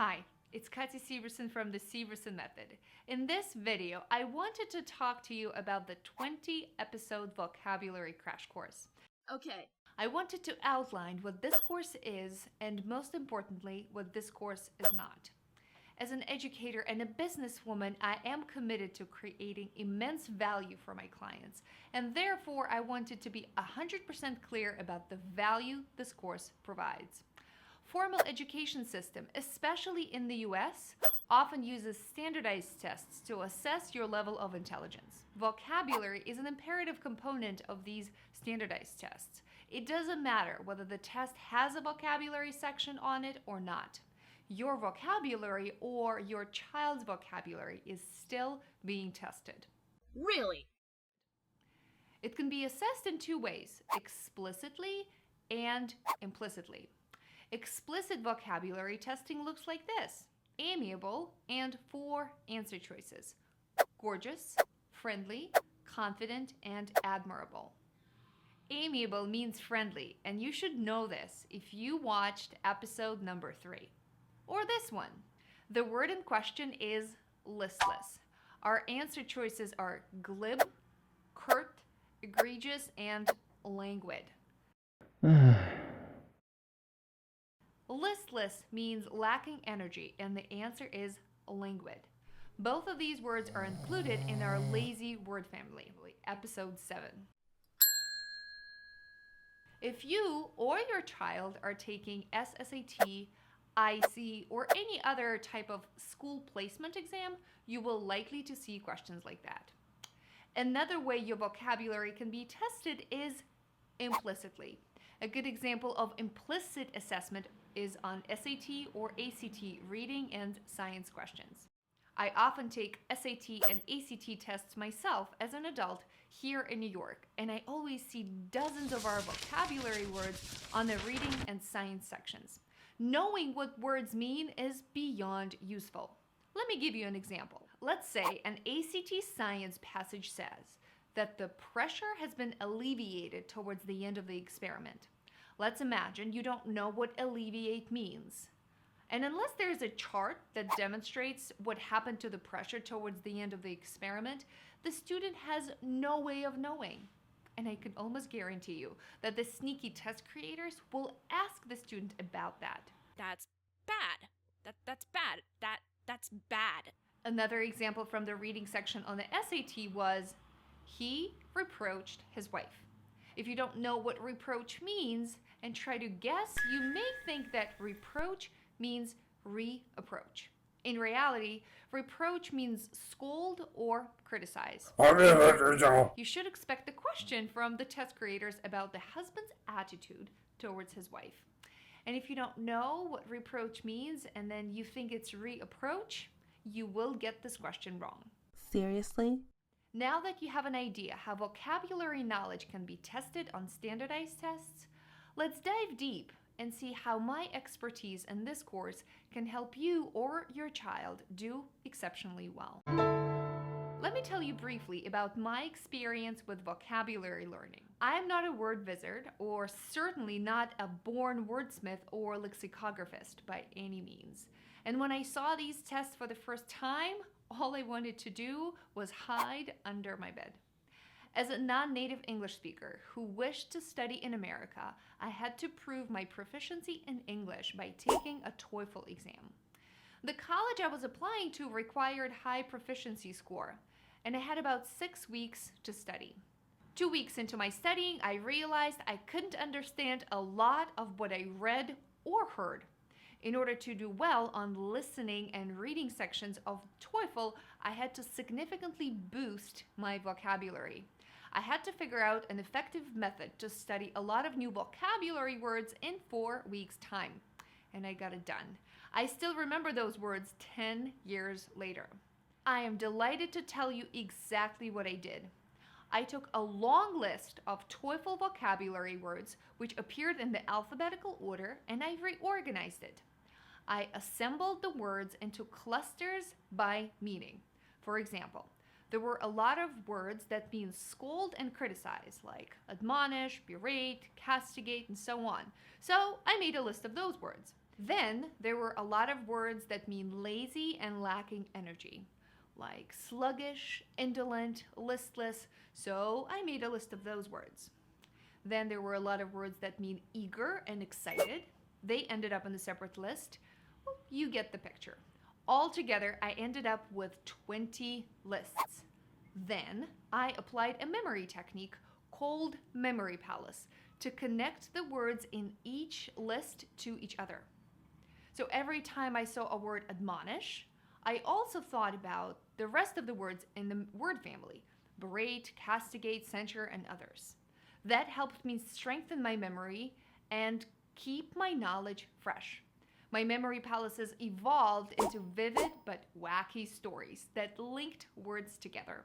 Hi, it's Kathy Severson from the Severson Method. In this video, I wanted to talk to you about the 20-episode vocabulary crash course. Okay. I wanted to outline what this course is and, most importantly, what this course is not. As an educator and a businesswoman, I am committed to creating immense value for my clients, and therefore I wanted to be 100% clear about the value this course provides. Formal education system, especially in the US, often uses standardized tests to assess your level of intelligence. Vocabulary is an imperative component of these standardized tests. It doesn't matter whether the test has a vocabulary section on it or not. Your vocabulary or your child's vocabulary is still being tested. Really? It can be assessed in two ways, explicitly and implicitly. Explicit vocabulary testing looks like this: amiable and 4 answer choices: gorgeous, friendly, confident, and admirable. Amiable means friendly, and you should know this if you watched episode number 3. Or this one. The word in question is listless. Our answer choices are glib, curt, egregious, and languid. Listless means lacking energy, and the answer is languid. Both of these words are included in our lazy word family, episode 7. If you or your child are taking SSAT, ISEE, or any other type of school placement exam, you will likely to see questions like that. Another way your vocabulary can be tested is implicitly. A good example of implicit assessment is on SAT or ACT reading and science questions. I often take SAT and ACT tests myself as an adult here in New York, and I always see dozens of our vocabulary words on the reading and science sections. Knowing what words mean is beyond useful. Let me give you an example. Let's say an ACT science passage says that the pressure has been alleviated towards the end of the experiment. Let's imagine you don't know what alleviate means. And unless there's a chart that demonstrates what happened to the pressure towards the end of the experiment, the student has no way of knowing. And I can almost guarantee you that the sneaky test creators will ask the student about that. That's bad. That's bad. That's bad. Another example from the reading section on the SAT was, he reproached his wife. If you don't know what reproach means and try to guess, you may think that reproach means reapproach. In reality, reproach means scold or criticize. You should expect a question from the test creators about the husband's attitude towards his wife. And if you don't know what reproach means and then you think it's reapproach, you will get this question wrong. Seriously? Now that you have an idea how vocabulary knowledge can be tested on standardized tests, let's dive deep and see how my expertise in this course can help you or your child do exceptionally well. Let me tell you briefly about my experience with vocabulary learning. I am not a word wizard, or certainly not a born wordsmith or lexicographist by any means. And when I saw these tests for the first time, all I wanted to do was hide under my bed. As a non-native English speaker who wished to study in America, I had to prove my proficiency in English by taking a TOEFL exam. The college I was applying to required high proficiency score, and I had about 6 weeks to study. 2 weeks into my studying, I realized I couldn't understand a lot of what I read or heard. In order to do well on listening and reading sections of TOEFL, I had to significantly boost my vocabulary. I had to figure out an effective method to study a lot of new vocabulary words in 4 weeks' time. And I got it done. I still remember those words 10 years later. I am delighted to tell you exactly what I did. I took a long list of TOEFL vocabulary words which appeared in the alphabetical order, and I reorganized it. I assembled the words into clusters by meaning. For example, there were a lot of words that mean scold and criticize, like admonish, berate, castigate, and so on. So I made a list of those words. Then there were a lot of words that mean lazy and lacking energy, like sluggish, indolent, listless, so I made a list of those words. Then there were a lot of words that mean eager and excited. They ended up on a separate list. Well, you get the picture. Altogether, I ended up with 20 lists. Then I applied a memory technique called Memory Palace to connect the words in each list to each other. So every time I saw a word admonish, I also thought about the rest of the words in the word family: berate, castigate, censure, and others. That helped me strengthen my memory and keep my knowledge fresh. My memory palaces evolved into vivid but wacky stories that linked words together.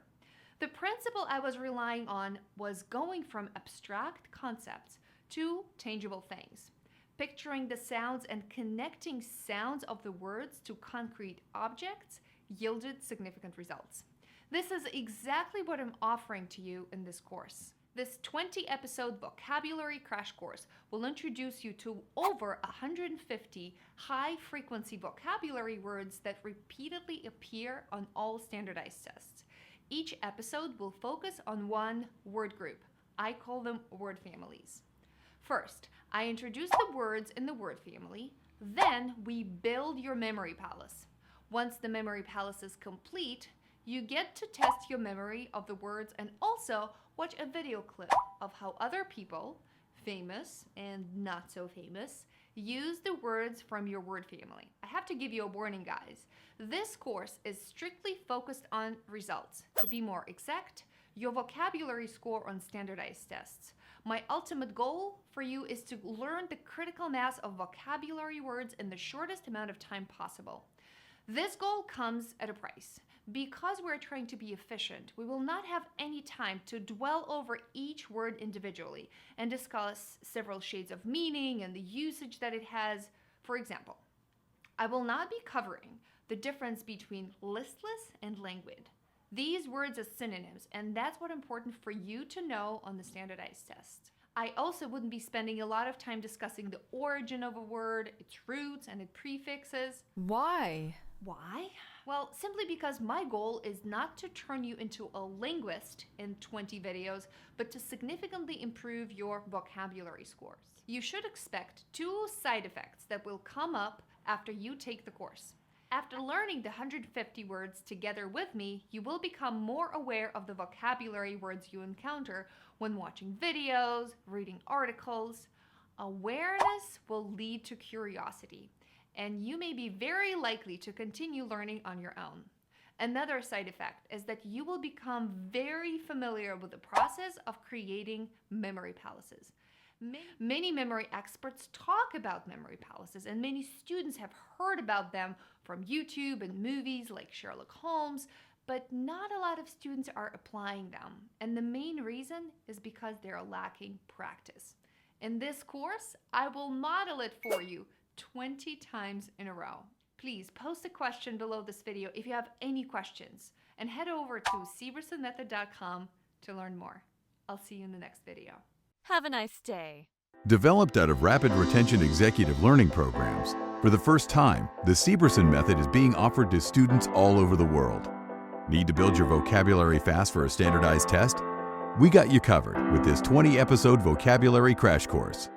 The principle I was relying on was going from abstract concepts to tangible things. Picturing the sounds and connecting sounds of the words to concrete objects yielded significant results. This is exactly what I'm offering to you in this course. This 20-episode vocabulary crash course will introduce you to over 150 high-frequency vocabulary words that repeatedly appear on all standardized tests. Each episode will focus on one word group. I call them word families. First, I introduce the words in the word family. Then we build your memory palace. Once the memory palace is complete, you get to test your memory of the words and also watch a video clip of how other people, famous and not so famous, use the words from your word family. I have to give you a warning, guys. This course is strictly focused on results. To be more exact, your vocabulary score on standardized tests. My ultimate goal for you is to learn the critical mass of vocabulary words in the shortest amount of time possible. This goal comes at a price. Because we're trying to be efficient, we will not have any time to dwell over each word individually and discuss several shades of meaning and the usage that it has. For example, I will not be covering the difference between listless and languid. These words are synonyms, and that's what's important for you to know on the standardized test. I also wouldn't be spending a lot of time discussing the origin of a word, its roots, and its prefixes. Why? Why? Well, simply because my goal is not to turn you into a linguist in 20 videos, but to significantly improve your vocabulary scores. You should expect 2 side effects that will come up after you take the course. After learning the 150 words together with me, you will become more aware of the vocabulary words you encounter when watching videos, reading articles. Awareness will lead to curiosity, and you may be very likely to continue learning on your own. Another side effect is that you will become very familiar with the process of creating memory palaces. Many memory experts talk about memory palaces, and many students have heard about them from YouTube and movies like Sherlock Holmes, but not a lot of students are applying them. And the main reason is because they're lacking practice. In this course, I will model it for you 20 times in a row. Please post a question below this video if you have any questions, and head over to siebersonmethod.com to learn more. I'll see you in the next video. Have a nice day. Developed out of rapid retention executive learning programs, for the first time, the Sieberson method is being offered to students all over the world. Need to build your vocabulary fast for a standardized test? We got you covered with this 20-episode vocabulary crash course.